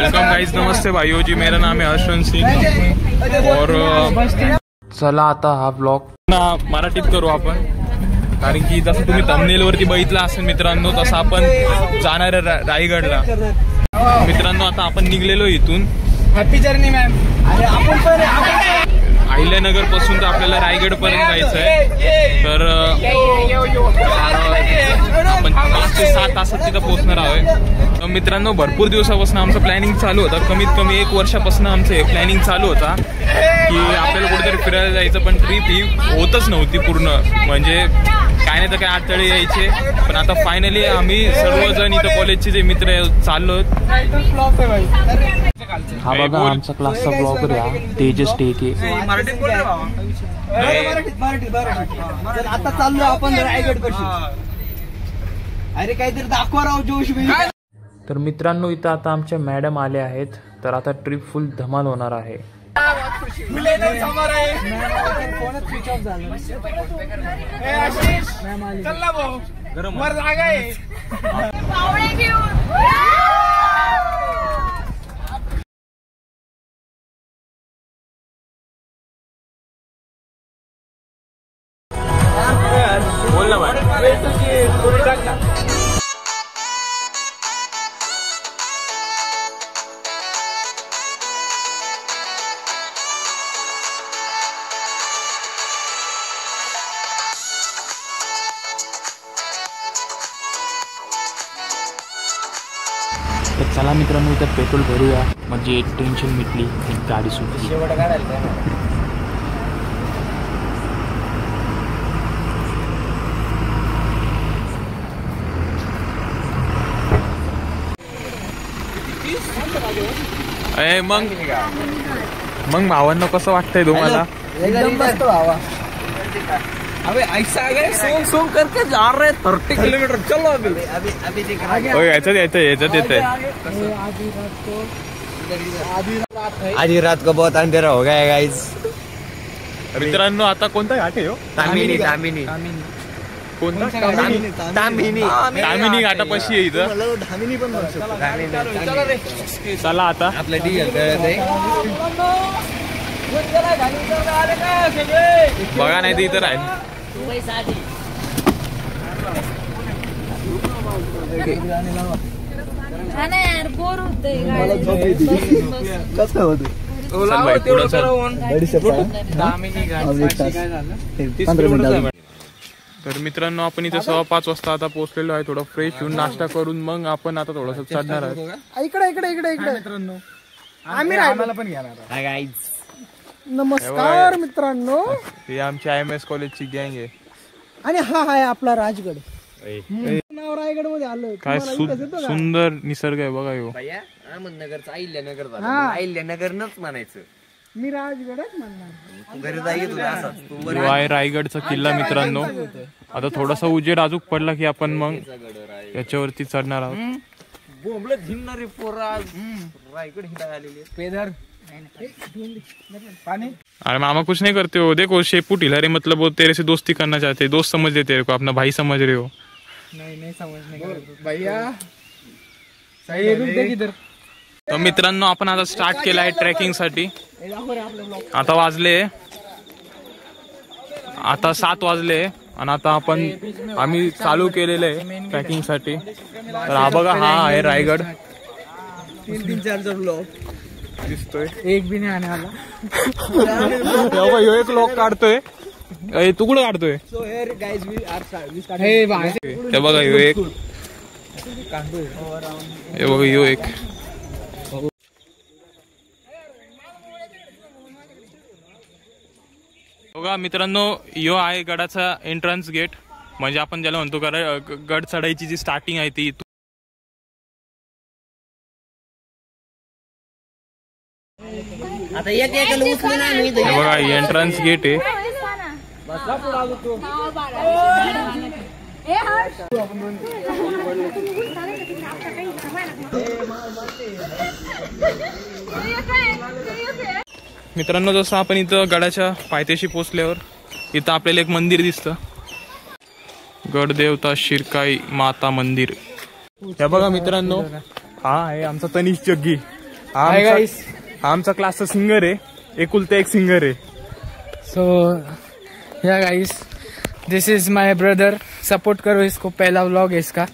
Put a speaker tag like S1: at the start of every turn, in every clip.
S1: Welcome guys, नमस्ते भाइयों जी, मेरा नाम है हर्षन सिंग और चला आता हा ब्लॉग ना मराठीत करू आपण, कारण की जसं तुम्ही थंबनेल वरती बघितलं असेल मित्रांनो, तसं आपण जाणार आहे रायगडला. मित्रांनो आता आपण निघलेलो इथून.
S2: Happy journey ma'am.
S1: अहिल्यानगर पासून तर आपल्याला रायगड पर्यंत जायचं आहे. तर आपण 5 ते 7 तासात तिथं पोहोचणार आहोत. मित्रांनो भरपूर दिवसापासून आमचं प्लॅनिंग चालू होतं, कमीत कमी 1 वर्षापासून आमचं हे प्लॅनिंग चालू होता की आपल्याला कुठेतरी फिरायला जायचं, पण ट्रिप ही होतच नव्हती पूर्ण. म्हणजे काय नाही तर काय अडथळे यायचे, पण आता फायनली आम्ही सर्वजण इथं कॉलेजचे जे मित्र चाललो.
S3: हा बघा आमचा क्लासचा ब्लॉगर आहे तेजस टेके.
S2: आता चाललो आपण रायगड पाशी. अरे काहीतरी दाखवा राव जोश.
S3: तर मित्रांनो इथं आता आमच्या मॅडम आल्या आहेत, तर आता ट्रिप फुल धमाल होणार आहे.
S1: बोल ना भाई.
S3: तर चला मित्रांनो इथं पेट्रोल भरूया, म्हणजे एक टेन्शन मिटली, एक गाडी सुटली.
S1: मग भावांना कसं वाटतंय तुम्हाला?
S2: एकदम मस्त भावा. अबे ऐसा आ गए सोंग सोंग करके जा रहे 30 किलोमीटर. चलो अभी
S1: याच्यात येतंय.
S2: आज रात को बहुत अंधेरा हो गया है गाइस.
S1: मित्रांनो आता कोणता घाट आहे हो?
S2: तामिनी
S1: कोणता? तामिनी घाटापाशी आहे इथं. चला आता
S2: आपलं डिझेल
S1: बघा, नाही तर इथं राहील. तर मित्रांनो आपण इथे 5:15 वाजता आता पोहोचलेलो आहे. थोडं फ्रेश होऊन नाश्ता करून मग आपण आता थोडंसं चढणार आहोत.
S2: इकडे मित्रांनो आम्ही आम्हाला पण घेणार गाईज.
S4: नमस्कार मित्रांनो,
S1: ही आमची IMS कॉलेजची गँग आहे.
S4: आणि हा आहे आपला राजगड. नाव रायगड मध्ये आलोय.
S1: काय सुंदर निसर्ग आहे बघा. यो
S2: अहमदनगरचं अहिल्यानगरच म्हणायचं.
S4: मी राजगडच म्हणणार.
S2: घरी जाईल
S1: आहे रायगडचा किल्ला मित्रांनो. आता थोडासा उजेड अजून पडला की आपण मग याच्यावरती चढणार आहोत.
S2: झिमणारे पोरा रायगड हिंडा आलेले पेदर पानी.
S1: अरे मामा कुछ नहीं करते हो, देखो शेपू ढीला रे, मतलब वो तेरे से दोस्ती करना चाहते, दोस्त समझ रहे तेरे को, अपना भाई समझ रहे हो.
S4: नहीं समझने भैया सही रुक दे किधर.
S1: तर मित्रांनो आपण आता स्टार्ट केला आहे ट्रेकिंग साठी. आता वाजले 7 वाजले आणि आता आम्ही चालू केलेलं आहे ट्रेकिंग साठी. तर हा बघा, हा आहे रायगड.
S2: 3-4 ब्लॉक
S1: दिसतोय.
S4: एक भी नाही आला.
S1: एक लोक काढतोय. तू कुठं काढतोय? हे बघा यो एक. हे बघा यो एक. बघा मित्रांनो, यो आहे गडाचा एंट्रन्स गेट, म्हणजे आपण ज्याला म्हणतो गड चढायची जी स्टार्टिंग आहे ती.
S2: आता एक
S1: बघा एंट्रन्स गेट आहे. मित्रांनो जसं आपण इथं गडाच्या पायथ्याशी पोहोचल्यावर इथं आपल्याला एक मंदिर दिसतं. गडदेवता शिरकाई माता मंदिर. हे बघा मित्रांनो, हा आहे आमचा तनिष जग्गी.
S2: हाय गाइस,
S1: आमचा क्लासचा सिंगर आहे, एकुलता एक सिंगर आहे.
S2: सो या guys, this is my brother. Support करो इसको, पहला व्लॉग है इसका.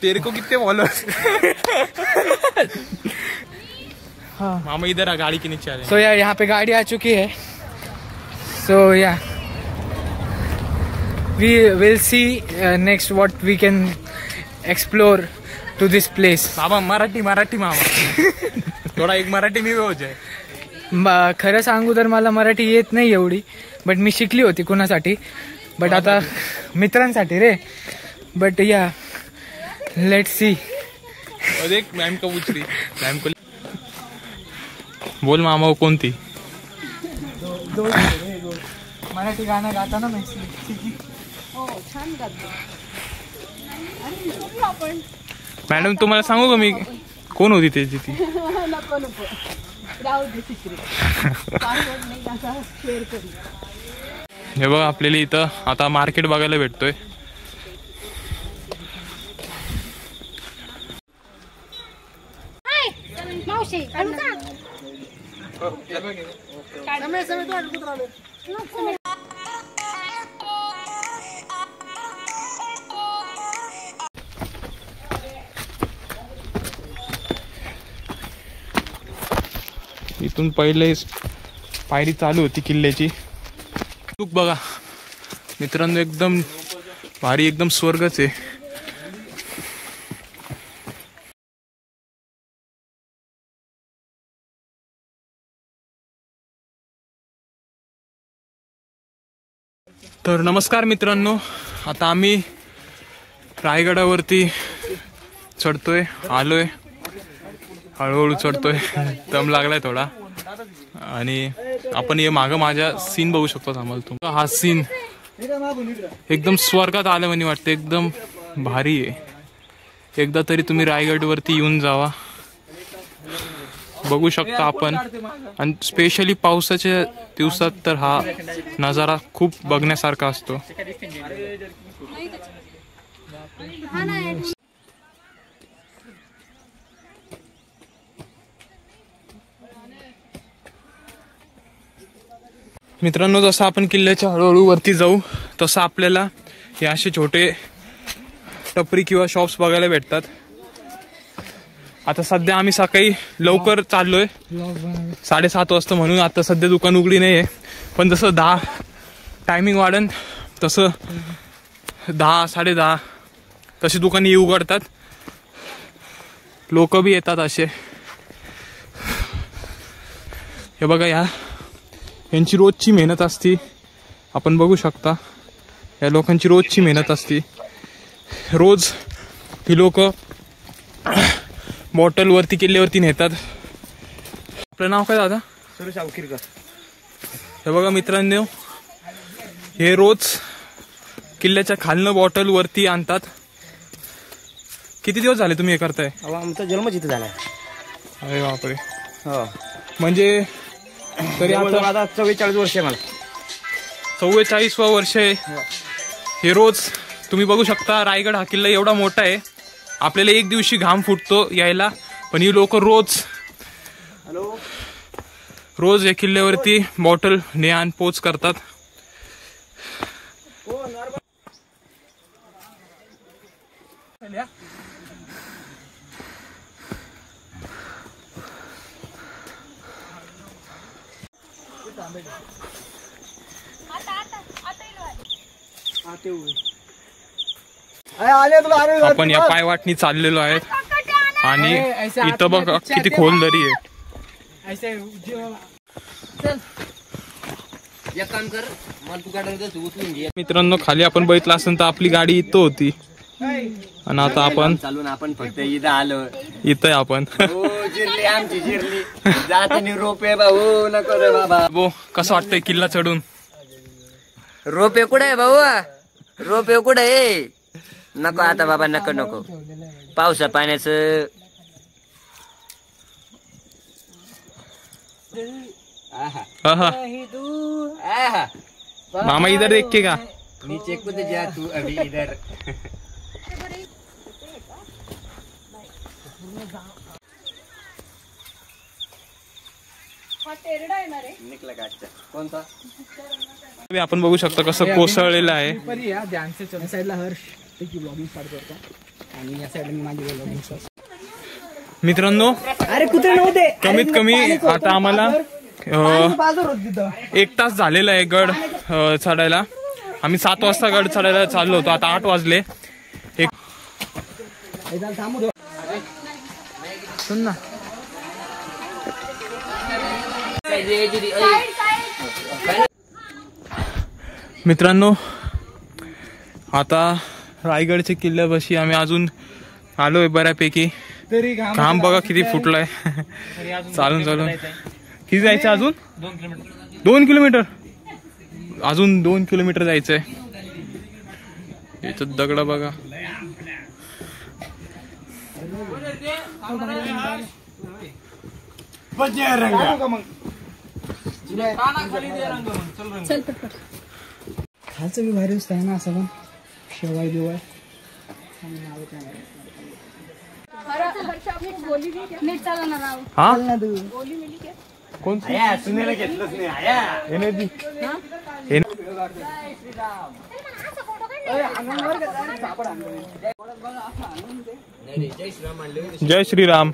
S1: तेरे को कितने फॉलोअर्स?
S2: हाँ.
S1: मामा इधर आ, गाड़ी के नीचे आ रहे.
S2: सो यार, यहाँ पे गाड़ी आ चुकी है. सो या we will see next what we can explore to this place.
S1: मामा मराठी मामा थोडा एक मराठी मी हो जाय.
S2: खरं सांगू तर मला मराठी येत नाही एवढी, बट मी शिकली होती कुणासाठी, बट आता मित्रांसाठी रे. बट या लेट्स सी.
S1: देख मॅम का पूछ रही, मॅम को बोल मामा कोणती.
S2: मराठी गाणं गाता ना मी.
S1: मॅडम तुम्हाला सांगू का मी कोण होती त्याची ती. हे बघा आपल्याला इथं आता मार्केट बघायला भेटतोय. इथून पहिले पायरी चालू होती किल्ल्याची. तूक बघा मित्रांनो, एकदम भारी, एकदम स्वर्गच आहे. तर नमस्कार मित्रांनो, आता आम्ही रायगडावरती चढतोय, आलोय, हळूहळू चढतोय. दम लागलाय थोडा. आणि आपण हे मागं माझ्या सीन बघू शकतो आम्हाला. तुमचा हा सीन एकदम स्वर्गात आलं म्हणे वाटतं, एकदम भारी आहे. एकदा तरी तुम्ही रायगडवरती येऊन जावा, बघू शकता आपण. आणि स्पेशली पावसाच्या दिवसात तर हा नजारा खूप बघण्यासारखा असतो. मित्रांनो, जसं आपण किल्ल्याच्या हळूहळू वरती जाऊ तसं आपल्याला हे असे छोटे टपरी किंवा शॉप्स बघायला भेटतात. आता सध्या आम्ही सकाळी लवकर चाललोय, 7:30 वाजता, म्हणून आता सध्या दुकान उघडी नाही आहे. पण जसं 10 टायमिंग वाढन तसं 10, 10:30 तशी दुकाने उघडतात. लोक बी येतात असे. हे बघा, यांची रोजची मेहनत असती. आपण बघू शकता, या लोकांची रोजची मेहनत असती. रोज ही लोक बॉटलवरती किल्ल्यावरती नेतात. आपलं नाव काय दादा?
S5: सुरेश अवकिरकर.
S1: हे बघा मित्रांनो, हे रोज किल्ल्याच्या खालनं बॉटल वरती आणतात. किती दिवस झाले तुम्ही हे करताय?
S5: आमचा जन्मच इथे झालाय.
S1: अरे बापरे.
S5: हो,
S1: म्हणजे तरी
S5: आता 44 वर्ष आहे मला.
S1: 44वा वर्ष आहे. हे रोज तुम्ही बघू शकता. रायगड हा किल्ला एवढा मोठा आहे, आपल्याला एक दिवशी घाम फुटतो यायला, पण ही लोक रोज या किल्ल्यावरती बॉटल ने आण पोच करतात. आपण या पायवाटणी चाललेलो आहेत आणि इथं बघा किती खोल दरी आहे. मित्रांनो, खाली आपण बघितलं असेल तर आपली गाडी इथं होती आणि आता आपण
S5: चालून आपण फक्त इथं आलो.
S1: इथं आपण
S5: जिरली आमची जिरली जातानी रोपे भाऊ नको रे बाबा.
S1: बो, कसं वाटतंय किल्ला चढून?
S5: रोपे कुठे आहे भाऊ? रोपे कुठे आहे? नको आता बाबा, नको नको. पावसा पाण्याचं
S1: मामा इधर देख के का
S5: नीचे कूद जा तू अभी इधर.
S1: आपण बघू शकता कसं कोसळलेलं आहे.
S2: या साईडला हर्ष त्याची ब्लॉगिंग स्टार्ट करतो आणि या साईडला माझी ब्लॉगिंग.
S1: मित्रांनो
S4: अरे कुत्रे नव्हते.
S1: कमीत कमी आता आम्हाला 1 तास झालेला आहे गड चढायला. आम्ही 7 वाजता गड चढायला चाललो होतो. आता 8 वाजले.
S2: सुन ना
S1: मित्रांनो आता रायगडच्या किल्ल्यापाशी आम्ही अजून आलोय बऱ्यापैकी.
S2: तरी
S1: घाम बघा किती फुटलाय चालून चालून. किती जायचं अजून? 2 किलोमीटर. अजून 2 किलोमीटर जायचंय. याच्यात दगड बघा.
S2: खालचं मी भारी दिसत आहे ना असं पण शेवाय बिवाय.
S1: हा
S2: ना तू
S1: कोण जय श्रीराम.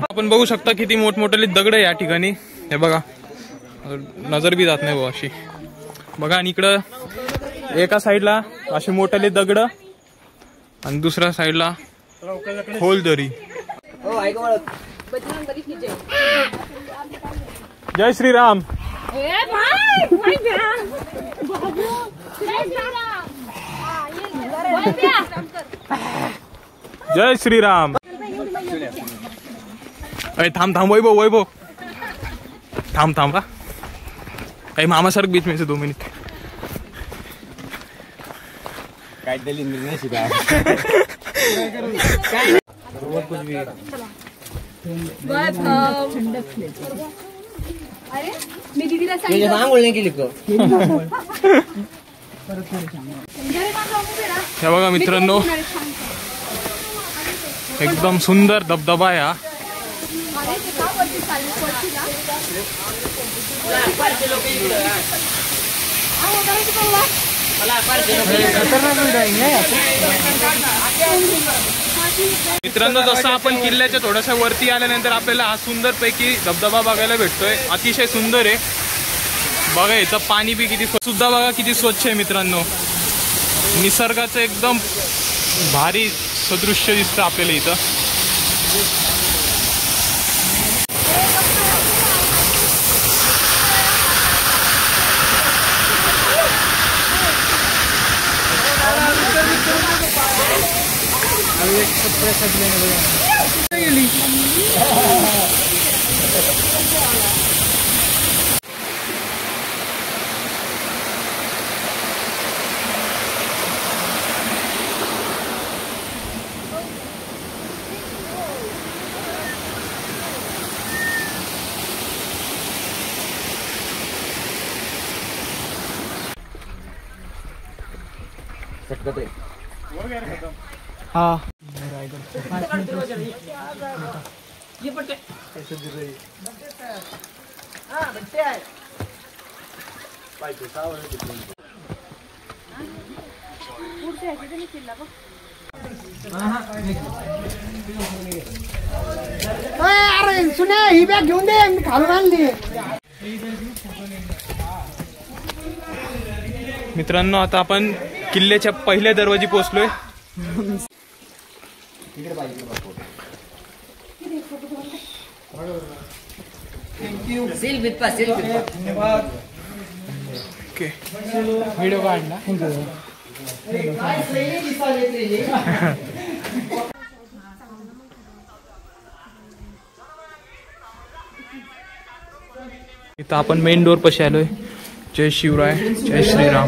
S1: आपण बघू शकता किती मोठमोठे दगड आहे या ठिकाणी. हे बघा नजर बी जात नाही भाऊ अशी. बघा आणि इकडं एका साईडला असे मोठे दगड आणि दुसऱ्या साईडला खोल दरी. जय श्रीराम. जय श्रीराम. अरे थांब थांब वैभव वैभव थांब थांब का काही मामा सर बीच में से 2 मिनिट.
S6: अरे मी दीदीला सांगितलं.
S1: हे बघा मित्रांनो एकदम सुंदर धबधबा या. मित्रांनो जसं आपण किल्ल्याच्या थोड्याशा वरती आल्यानंतर आपल्याला हा सुंदर पैकी धबधबा बघायला भेटतोय. अतिशय सुंदर आहे. बघा याचं पाणी बी किती सुद्धा बघा किती स्वच्छ आहे. मित्रांनो निसर्गाचं एकदम भारी सदृश्य दिसतं आपल्याला इथं.
S2: हा
S4: अरे सुने ही बॅग घेऊन दे मी खालून आणली.
S1: मित्रांनो आता आपण किल्ल्याच्या पहिल्या दरवाजी पोहोचलोय. ओके
S2: व्हिडिओ काढला.
S1: इथं आपण मेन डोर पाशी आलोय. जय शिवराय जय श्रीराम.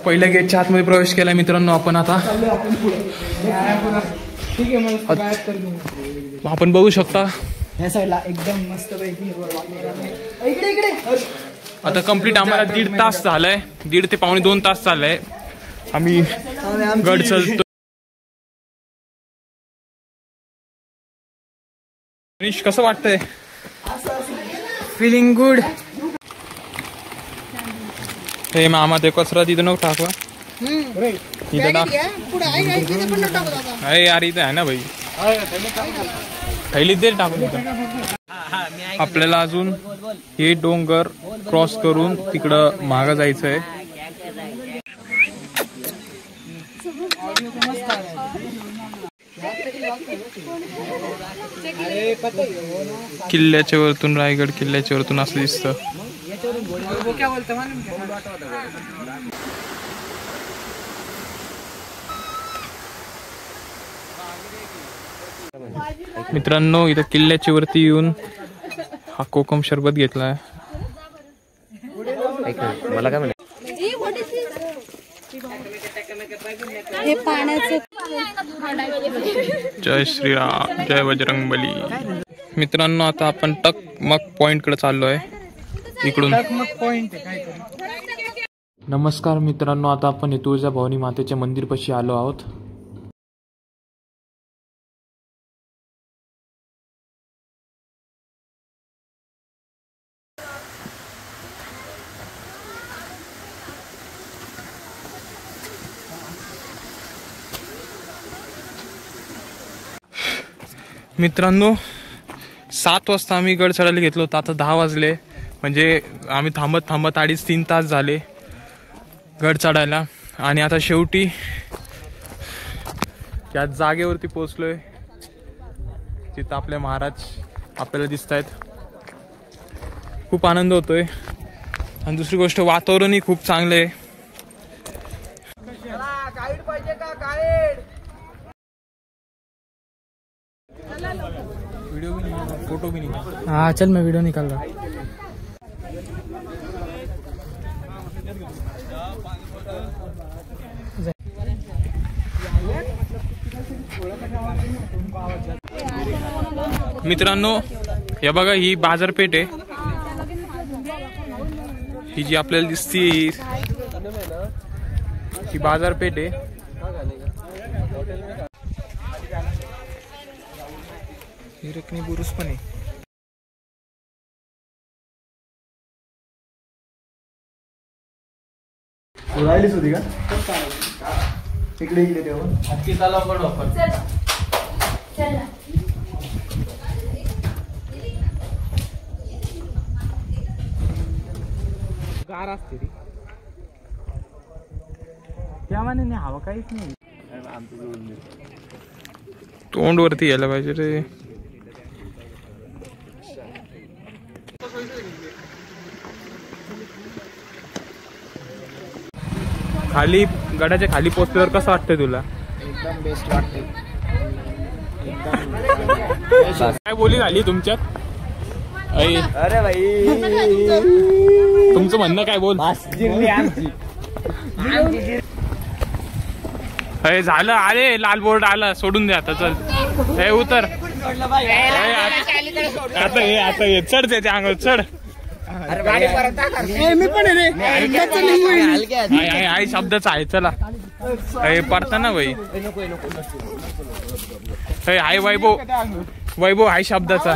S1: पहिल्या गेटच्या आतमध्ये प्रवेश केला मित्रांनो आपण. आता
S2: ठीक आहे मग गायब कर दूंगा.
S1: आपण बघू शकता
S2: या साईडला एकदम मस्त पैकी इकडे इकडे
S1: आता कंप्लीट आम्हाला 1.5 तास झालाय, 1.5 ते पावणे 2 तास चाललाय आम्ही गड चढतो. मनीष कसं वाटतंय?
S2: Feeling good.
S1: हे मामा ते कचरा तिथं नको टाकवा, इथं टाक. अरे यार इथं आहे ना भाई, थैलीत दे टाकून तिथं. आपल्याला अजून हे डोंगर क्रॉस करून तिकडं मागं जायचंय. किल्ल्याच्या वरतून, रायगड किल्ल्याच्या वरतून असं दिसतं. मित्रांनो इथं किल्ल्याच्या वरती येऊन हा कोकम शरबत घेतलाय.
S5: मला काय म्हणे
S1: जय श्रीराम, जय बजरंगबली. मित्रांनो आता आपण टकमक पॉइंट कडे चाललोय इकडून.
S3: नमस्कार मित्रांनो, आता आपण तुळजाभवानी मातेच्या मंदिर पाशी आलो आहोत.
S1: मित्रांनो 7 वाजता आम्ही गड चढायला घेतलो होतो, आता 10 वाजले. म्हणजे आम्ही थांबत थांबत 2.5-3 तास झाले गड चढायला. आणि आता शेवटी या जागेवरती पोहोचलोय जिथं आपले महाराज आपल्याला दिसत आहेत. खूप आनंद होतोय. आणि दुसरी गोष्ट वातावरणही खूप चांगलं आहे. फोटो भी नहीं.
S2: हाँ चल मैं वीडियो निकाल रहा.
S1: मित्रांनो हे बघा, ही बाजारपेठ आहे. ही जी आपल्याला दिसती ही बाजारपेठ आहे. हिरकणी बुरुज पण आहे.
S4: राहिलीच होती का इकडे इकडे तेव्हा हत्ती तलाव पण वापर.
S2: गार असते रे त्या माने हवा काहीच नाही.
S1: तोंड वरती यायला पाहिजे रे. खाली गडाच्या खाली पोहोचल्यावर कसं वाटतंय तुला?
S2: एकदम बेस्ट वाटते.
S1: काय बोली झाली तुमच्यात?
S5: अरे भाई
S1: तुमचं म्हणणं काय बोल. अरे झालं, अरे लाल बोर्ड आला, सोडून द्या आता. चल हे उतर. आता हे चढ त्याच्या अंगावर चढ.
S4: मी पण
S1: आई शब्दाचा आहे. चला पडता ना भाई. हाय वैभव, वैभव हाय शब्दाचा.